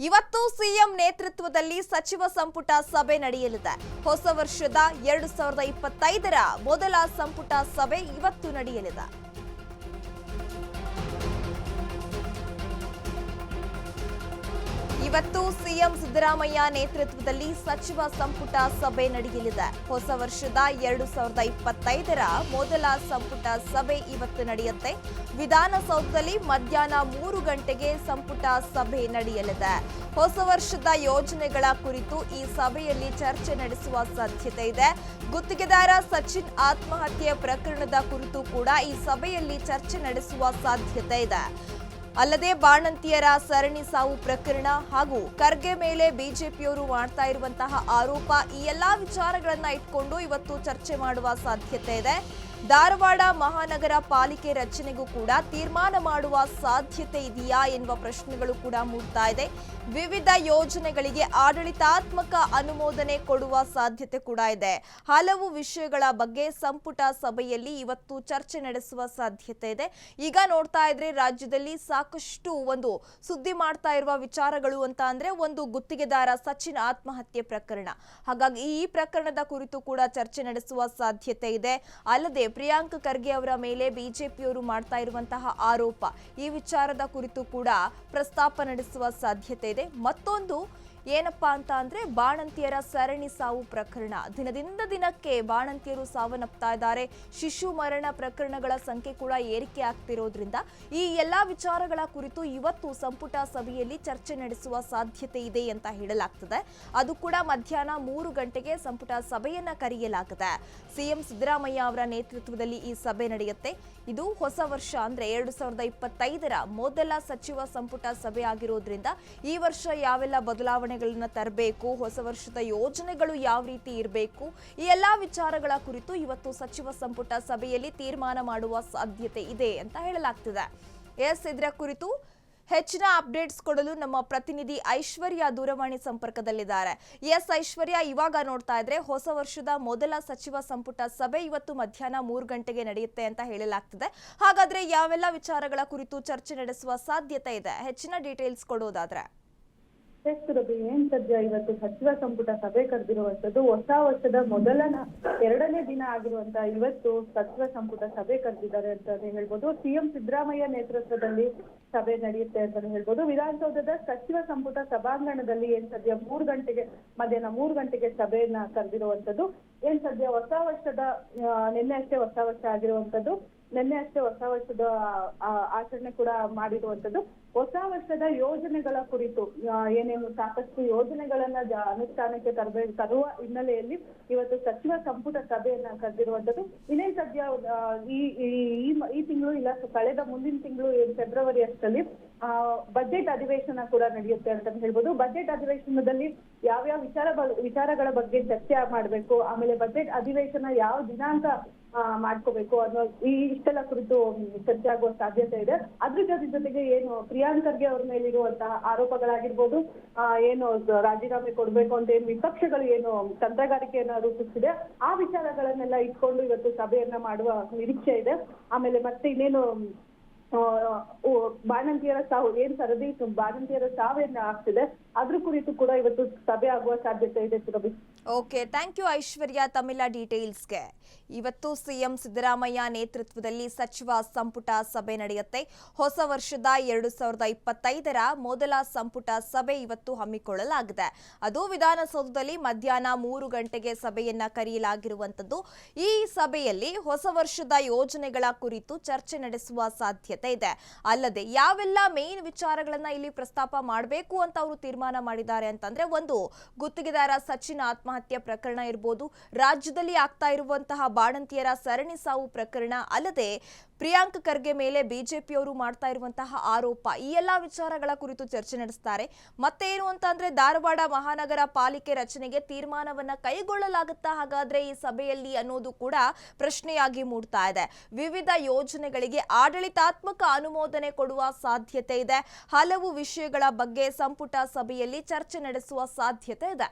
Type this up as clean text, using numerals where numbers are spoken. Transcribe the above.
ಇವತ್ತು ಸಿಎಂ ನೇತೃತ್ವದಲ್ಲಿ ಸಚಿವ ಸಂಪುಟ ಸಭೆ ನಡೆಯಲಿದೆ. ಹೊಸ ವರ್ಷದ 2025ರ ಮೊದಲ ಸಂಪುಟ ಸಭೆ ಇವತ್ತು ನಡೆಯಲಿದೆ. ಇವತ್ತು ಸಿಎಂ ಸಿದ್ದರಾಮಯ್ಯ ನೇತೃತ್ವದಲ್ಲಿ ಸಚಿವ ಸಂಪುಟ ಸಭೆ ನಡೆಯಲಿದೆ. ಹೊಸ ವರ್ಷದ 2025ರ ಮೊದಲ ಸಂಪುಟ ಸಭೆ ಇವತ್ತು ನಡೆಯುತ್ತೆ. ವಿಧಾನಸೌಧದಲ್ಲಿ ಮಧ್ಯಾಹ್ನ 3 ಗಂಟೆಗೆ ಸಂಪುಟ ಸಭೆ ನಡೆಯಲಿದೆ. ಹೊಸ ವರ್ಷದ ಯೋಜನೆಗಳ ಕುರಿತು ಈ ಸಭೆಯಲ್ಲಿ ಚರ್ಚೆ ನಡೆಸುವ ಸಾಧ್ಯತೆ ಇದೆ. ಗುತ್ತಿಗೆದಾರ ಸಚಿನ್ ಆತ್ಮಹತ್ಯೆ ಪ್ರಕರಣದ ಕುರಿತು ಕೂಡ ಈ ಸಭೆಯಲ್ಲಿ ಚರ್ಚೆ ನಡೆಸುವ ಸಾಧ್ಯತೆ ಇದೆ. ಅಲ್ಲದೆ ಬಾಣಂತಿಯರ ಸರಣಿ ಸಾವು ಪ್ರಕರಣ ಹಾಗೂ ಖರ್ಗೆ ಮೇಲೆ ಬಿಜೆಪಿಯವರು ಮಾಡ್ತಾ ಇರುವಂತಹ ಆರೋಪ, ಈ ಎಲ್ಲಾ ವಿಚಾರಗಳನ್ನ ಇಟ್ಕೊಂಡು ಇವತ್ತು ಚರ್ಚೆ ಮಾಡುವ ಸಾಧ್ಯತೆ ಇದೆ. ಧಾರವಾಡ ಮಹಾನಗರ ಪಾಲಿಕೆ ರಚನೆಗೂ ಕೂಡ ತೀರ್ಮಾನ ಮಾಡುವ ಸಾಧ್ಯತೆ ಇದೆಯಾ ಎನ್ನುವ ಪ್ರಶ್ನೆಗಳು ಕೂಡ ಮೂಡ್ತಾ ಇದೆ. ವಿವಿಧ ಯೋಜನೆಗಳಿಗೆ ಆಡಳಿತಾತ್ಮಕ ಅನುಮೋದನೆ ಕೊಡುವ ಸಾಧ್ಯತೆ ಕೂಡ ಇದೆ. ಹಲವು ವಿಷಯಗಳ ಬಗ್ಗೆ ಸಂಪುಟ ಸಭೆಯಲ್ಲಿ ಇವತ್ತು ಚರ್ಚೆ ನಡೆಸುವ ಸಾಧ್ಯತೆ ಇದೆ. ಈಗ ನೋಡ್ತಾ ಇದ್ರೆ ರಾಜ್ಯದಲ್ಲಿ ಸಾಕಷ್ಟು ಒಂದು ಸುದ್ದಿ ಮಾಡ್ತಾ ಇರುವ ವಿಚಾರಗಳು ಅಂತ ಅಂದ್ರೆ ಒಂದು ಗುತ್ತಿಗೆದಾರ ಸಚಿನ್ ಆತ್ಮಹತ್ಯೆ ಪ್ರಕರಣ. ಹಾಗಾಗಿ ಈ ಪ್ರಕರಣದ ಕುರಿತು ಕೂಡ ಚರ್ಚೆ ನಡೆಸುವ ಸಾಧ್ಯತೆ ಇದೆ. ಅಲ್ಲದೆ ಪ್ರಿಯಾಂಕ್ ಖರ್ಗೆ ಅವರ ಮೇಲೆ ಬಿಜೆಪಿಯವರು ಮಾಡ್ತಾ ಇರುವಂತಹ ಆರೋಪ, ಈ ವಿಚಾರದ ಕುರಿತು ಕೂಡ ಪ್ರಸ್ತಾಪ ನಡೆಸುವ ಸಾಧ್ಯತೆ ಇದೆ. ಮತ್ತೊಂದು ಏನಪ್ಪಾ ಅಂತ ಅಂದ್ರೆ ಬಾಣಂತಿಯರ ಸರಣಿ ಸಾವು ಪ್ರಕರಣ. ದಿನದಿಂದ ದಿನಕ್ಕೆ ಬಾಣಂತಿಯರು ಸಾವನ್ನಪ್ತಾ ಇದ್ದಾರೆ. ಶಿಶು ಮರಣ ಪ್ರಕರಣಗಳ ಸಂಖ್ಯೆ ಕೂಡ ಏರಿಕೆ ಆಗ್ತಿರೋದ್ರಿಂದ ಈ ಎಲ್ಲಾ ವಿಚಾರಗಳ ಕುರಿತು ಇವತ್ತು ಸಂಪುಟ ಸಭೆಯಲ್ಲಿ ಚರ್ಚೆ ನಡೆಸುವ ಸಾಧ್ಯತೆ ಇದೆ ಅಂತ ಹೇಳಲಾಗ್ತದೆ. ಅದು ಕೂಡ ಮಧ್ಯಾಹ್ನ 3 ಗಂಟೆಗೆ ಸಂಪುಟ ಸಭೆಯನ್ನ ಕರೆಯಲಾಗಿದೆ. ಸಿಎಂ ಸಿದ್ದರಾಮಯ್ಯ ಅವರ ನೇತೃತ್ವದಲ್ಲಿ ಈ ಸಭೆ ನಡೆಯುತ್ತೆ. ಇದು ಹೊಸ ವರ್ಷ ಅಂದ್ರೆ 2025ರ ಮೊದಲ ಸಚಿವ ಸಂಪುಟ ಸಭೆ ಆಗಿರೋದ್ರಿಂದ ಈ ವರ್ಷ ಯಾವೆಲ್ಲ ಬದಲಾವಣೆಗಳನ್ನ ತರಬೇಕು, ಹೊಸ ವರ್ಷದ ಯೋಜನೆಗಳು ಯಾವ ರೀತಿ ಇರಬೇಕು, ಈ ಎಲ್ಲಾ ವಿಚಾರಗಳ ಕುರಿತು ಇವತ್ತು ಸಚಿವ ಸಂಪುಟ ಸಭೆಯಲ್ಲಿ ತೀರ್ಮಾನ ಮಾಡುವ ಸಾಧ್ಯತೆ ಇದೆ ಅಂತ ಹೇಳಲಾಗ್ತಿದೆ. ಇದರ ಕುರಿತು ಹೆಚ್ಚಿನ ಅಪ್ಡೇಟ್ಸ್ ಕೊಡಲು ನಮ್ಮ ಪ್ರತಿನಿಧಿ ಐಶ್ವರ್ಯ ದೂರವಾಣಿ ಸಂಪರ್ಕದಲ್ಲಿದ್ದಾರೆ. ಐಶ್ವರ್ಯ, ಇವಾಗ ನೋಡ್ತಾ ಇದ್ರೆ ಹೊಸ ವರ್ಷದ ಮೊದಲ ಸಚಿವ ಸಂಪುಟ ಸಭೆ ಇವತ್ತು ಮಧ್ಯಾಹ್ನ 3 ಗಂಟೆಗೆ ನಡೆಯುತ್ತೆ ಅಂತ ಹೇಳಲಾಗ್ತಿದೆ. ಹಾಗಾದ್ರೆ ಯಾವೆಲ್ಲ ವಿಚಾರಗಳ ಕುರಿತು ಚರ್ಚೆ ನಡೆಸುವ ಸಾಧ್ಯತೆ ಇದೆ? ಹೆಚ್ಚಿನ ಡೀಟೇಲ್ಸ್ ಕೊಡೋದಾದ್ರೆ. ಏನ್ ಸದ್ಯ ಇವತ್ತು ಸಚಿವ ಸಂಪುಟ ಸಭೆ ಕರೆದಿರುವಂತದ್ದು. ಹೊಸ ವರ್ಷದ ಎರಡನೇ ದಿನ ಆಗಿರುವಂತ ಇವತ್ತು ಸಚಿವ ಸಂಪುಟ ಸಭೆ ಕರೆದಿದ್ದಾರೆ ಅಂತಾನೆ ಹೇಳ್ಬೋದು. ಸಿಎಂ ಸಿದ್ದರಾಮಯ್ಯ ನೇತೃತ್ವದಲ್ಲಿ ಸಭೆ ನಡೆಯುತ್ತೆ ಅಂತಾನೆ ಹೇಳ್ಬೋದು. ವಿಧಾನಸೌಧದ ಸಚಿವ ಸಂಪುಟ ಸಭಾಂಗಣದಲ್ಲಿ ಏನ್ ಸದ್ಯ ಮಧ್ಯಾಹ್ನ 3 ಗಂಟೆಗೆ ಸಭೆಯನ್ನ ಕರೆದಿರುವಂತದ್ದು. ಏನ್ ಸದ್ಯ ಹೊಸ ವರ್ಷದ ನಿನ್ನೆ ಅಷ್ಟೇ ಹೊಸ ವರ್ಷ ಆಗಿರುವಂತದ್ದು. ನಿನ್ನೆ ಅಷ್ಟೇ ಹೊಸ ವರ್ಷದ ಆಚರಣೆ ಕೂಡ ಮಾಡಿರುವಂತದ್ದು. ಹೊಸ ವರ್ಷದ ಯೋಜನೆಗಳ ಕುರಿತು ಏನೇನು ಸಾಕಷ್ಟು ಯೋಜನೆಗಳನ್ನ ಅನುಷ್ಠಾನಕ್ಕೆ ತರುವ ಹಿನ್ನೆಲೆಯಲ್ಲಿ ಇವತ್ತು ಸಚಿವ ಸಂಪುಟ ಸಭೆಯನ್ನ ಕರೆದಿರುವಂತದ್ದು. ಇನ್ನೇನ್ ಸದ್ಯ ಈ ತಿಂಗಳು ಇಲ್ಲ, ಕಳೆದ ಮುಂದಿನ ತಿಂಗಳು ಫೆಬ್ರವರಿ ಅಷ್ಟರಲ್ಲಿ ಬಜೆಟ್ ಅಧಿವೇಶನ ಕೂಡ ನಡೆಯುತ್ತೆ ಅಂತ ಹೇಳ್ಬೋದು. ಬಜೆಟ್ ಅಧಿವೇಶನದಲ್ಲಿ ಯಾವ್ಯಾವ ವಿಚಾರಗಳ ಬಗ್ಗೆ ಚರ್ಚೆ ಮಾಡ್ಬೇಕು, ಆಮೇಲೆ ಬಜೆಟ್ ಅಧಿವೇಶನ ಯಾವ ದಿನಾಂಕ ಮಾಡ್ಕೋಬೇಕು ಅನ್ನೋ ಇಷ್ಟೆಲ್ಲ ಕುರಿತು ಚರ್ಚೆ ಆಗುವ ಸಾಧ್ಯತೆ ಇದೆ. ಅದ್ರ ಜೊತೆಗೆ ಏನು ಪ್ರಿಯಾಂಕ್ ಖರ್ಗೆ ಅವ್ರ ಮೇಲಿರುವಂತಹ ಆರೋಪಗಳಾಗಿರ್ಬೋದು, ಏನು ರಾಜೀನಾಮೆ ಕೊಡ್ಬೇಕು ಅಂತ ಏನು ವಿಪಕ್ಷಗಳು ಏನು ತಂತ್ರಗಾರಿಕೆಯನ್ನ ರೂಪಿಸಿದೆ, ಆ ವಿಚಾರಗಳನ್ನೆಲ್ಲ ಇಟ್ಕೊಂಡು ಇವತ್ತು ಸಭೆಯನ್ನ ಮಾಡುವ ನಿರೀಕ್ಷೆ ಇದೆ. ಆಮೇಲೆ ಮತ್ತೆ ಇನ್ನೇನು ಬಾಣಂತಿಯರ ಸಾವು ಬಾಣಂತಿಯರ ಸಾವೇನ ಆಗ್ತಿದೆ, ಅದ್ರ ಕುರಿತು ಕೂಡ ಇವತ್ತು ಸಭೆ ಆಗುವ ಸಾಧ್ಯತೆ ಇದೆ. ಸುರಭಿ, ಓಕೆ, ಥ್ಯಾಂಕ್ ಯು ಐಶ್ವರ್ಯ ತಮ್ಮೆಲ್ಲ ಡೀಟೇಲ್ಸ್ಗೆ. ಇವತ್ತು ಸಿಎಂ ಸಿದ್ದರಾಮಯ್ಯ ನೇತೃತ್ವದಲ್ಲಿ ಸಚಿವ ಸಂಪುಟ ಸಭೆ ನಡೆಯುತ್ತೆ. ಹೊಸ ವರ್ಷದ 2025ರ ಮೊದಲ ಸಂಪುಟ ಸಭೆ ಇವತ್ತು ಹಮ್ಮಿಕೊಳ್ಳಲಾಗಿದೆ. ಅದು ವಿಧಾನಸೌಧದಲ್ಲಿ ಮಧ್ಯಾಹ್ನ 3 ಗಂಟೆಗೆ ಸಭೆಯನ್ನ ಕರೆಯಲಾಗಿರುವಂತದ್ದು. ಈ ಸಭೆಯಲ್ಲಿ ಹೊಸ ವರ್ಷದ ಯೋಜನೆಗಳ ಕುರಿತು ಚರ್ಚೆ ನಡೆಸುವ ಸಾಧ್ಯತೆ ಇದೆ. ಅಲ್ಲದೆ ಯಾವೆಲ್ಲ ಮೇನ್ ವಿಚಾರಗಳನ್ನ ಇಲ್ಲಿ ಪ್ರಸ್ತಾಪ ಮಾಡಬೇಕು ಅಂತ ಅವರು ತೀರ್ಮಾನ ಮಾಡಿದ್ದಾರೆ ಅಂತಂದ್ರೆ, ಒಂದು ಗುತ್ತಿಗೆದಾರ ಸಚಿನ್ ಆತ್ಮಹತ್ಯೆ ಪ್ರಕರಣ ಇರಬಹುದು, ರಾಜ್ಯದಲ್ಲಿ ಆಗ್ತಾ ಇರುವಂತಹ ಬಾಣಂತಿಯರ ಸರಣಿ ಸಾವು ಪ್ರಕರಣ, ಅಲ್ಲದೆ ಪ್ರಿಯಾಂಕ್ ಖರ್ಗೆ ಮೇಲೆ ಬಿಜೆಪಿಯವರು ಮಾಡ್ತಾ ಇರುವಂತಹ ಆರೋಪ, ಈ ಎಲ್ಲಾ ವಿಚಾರಗಳ ಕುರಿತು ಚರ್ಚೆ ನಡೆಸ್ತಾರೆ. ಮತ್ತೇನು ಅಂತಂದ್ರೆ ಧಾರವಾಡ ಮಹಾನಗರ ಪಾಲಿಕೆ ರಚನೆಗೆ ತೀರ್ಮಾನವನ್ನ ಕೈಗೊಳ್ಳಲಾಗುತ್ತಾ ಹಾಗಾದ್ರೆ ಈ ಸಭೆಯಲ್ಲಿ ಅನ್ನೋದು ಕೂಡ ಪ್ರಶ್ನೆಯಾಗಿ ಮೂಡ್ತಾ ಇದೆ. ವಿವಿಧ ಯೋಜನೆಗಳಿಗೆ ಆಡಳಿತಾತ್ಮಕ ಅನುಮೋದನೆ ಕೊಡುವ ಸಾಧ್ಯತೆ ಇದೆ. ಹಲವು ವಿಷಯಗಳ ಬಗ್ಗೆ ಸಂಪುಟ ಸಭೆಯಲ್ಲಿ ಚರ್ಚೆ ನಡೆಸುವ ಸಾಧ್ಯತೆ ಇದೆ.